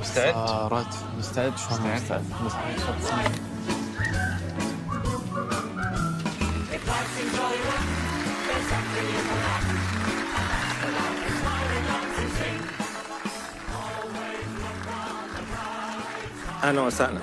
مستعد؟ مستعد شلون ما مستعد؟ مستعد. اهلا وسهلا.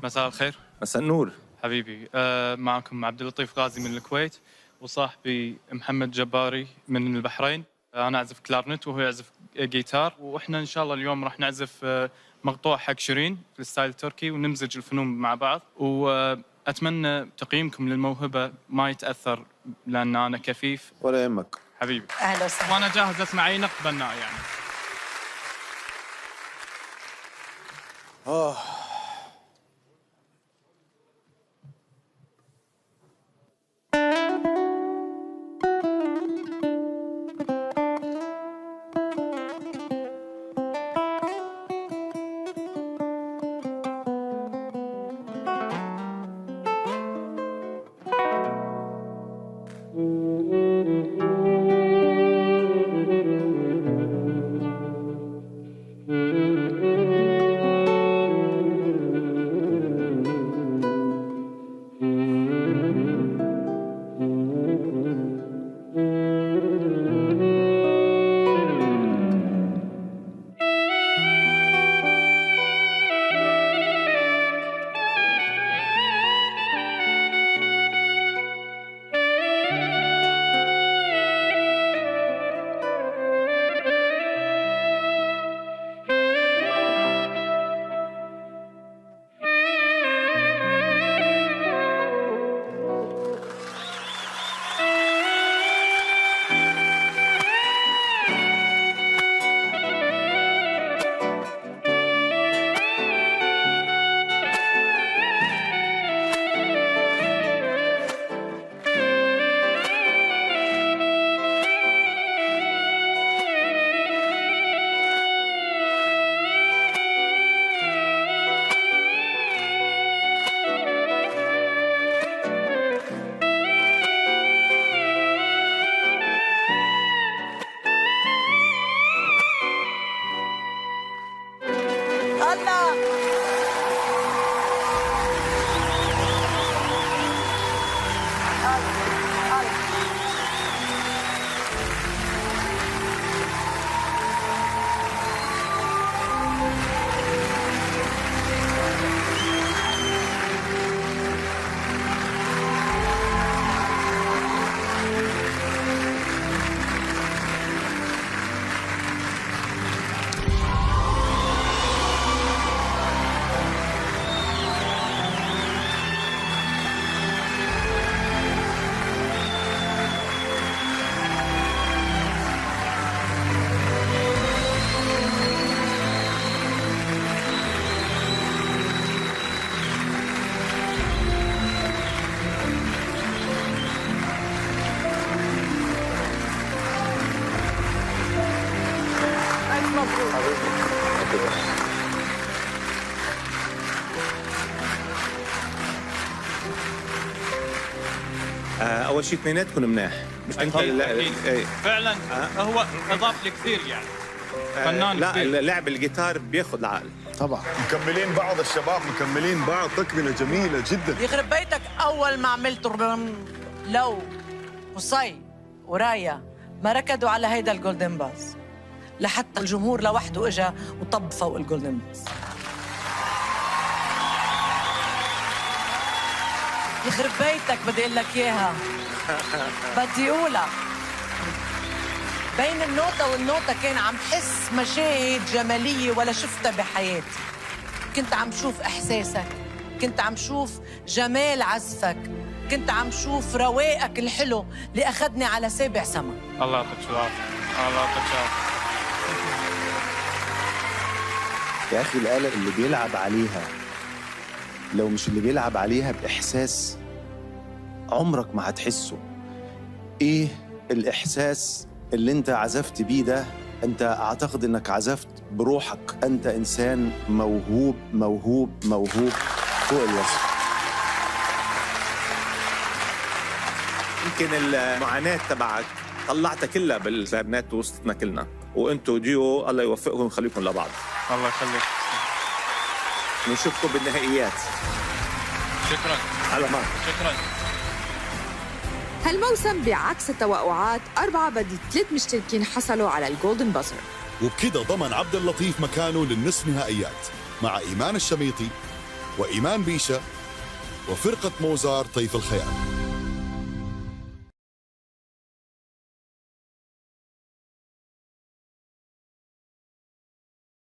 مساء الخير. مساء النور. حبيبي معكم عبد اللطيف غازي من الكويت، وصاحبي محمد جباري من البحرين. انا اعزف كلارنت وهو يعزف جيتار، واحنا ان شاء الله اليوم راح نعزف مقطوع حق شيرين في الستايل التركي ونمزج الفنون مع بعض. واتمنى تقييمكم للموهبه ما يتاثر لان انا كفيف. ولا يهمك حبيبي. اهلا وسهلا. وانا جاهز اسمع اي نقد بناء يعني. اول شيء اثنيناتكم مناح، مش انت. فعلا هو اضاف لي كثير يعني. فنان لا كثير. لعب الجيتار بياخذ العقل طبعا. مكملين بعض الشباب، مكملين بعض، تكمله جميله جدا. يخرب بيتك، اول ما عملت لو قصي ورايا ما ركضوا على هيدا الجولدن باز، لحتى الجمهور لوحده اجى وطب فوق الجولدن باز. يخرب بيتك، بدي اقول لك اياها. بدي اقولها. بين النوتة والنوتة كان عم حس مشاهد جمالية ولا شفتها بحياتي. كنت عم شوف إحساسك، كنت عم شوف جمال عزفك، كنت عم شوف رواقك الحلو اللي أخذني على سابع سما. الله يعطيك العافية. الله يعطيك العافية. يا أخي الآلة اللي بيلعب عليها، لو مش اللي بيلعب عليها بإحساس عمرك ما هتحسه. إيه الإحساس اللي أنت عزفت بيه ده؟ أنت أعتقد أنك عزفت بروحك. أنت إنسان موهوب موهوب موهوب فوق الوصف. يمكن المعاناة تبعك طلعتها كلها بالكلارنت ووصلتنا كلنا. وانتم ديو الله يوفقكم ويخليكم لبعض. الله يخليك. ونشوفكم بالنهائيات. شكرا. على معك. شكرا. هالموسم بعكس التوقعات 4 بدي 3 مشتركين حصلوا على الجولدن بازر، وبكده ضمن عبد اللطيف مكانه للنصف نهائيات مع إيمان الشميطي وإيمان بيشة وفرقة موزار طيف الخيال.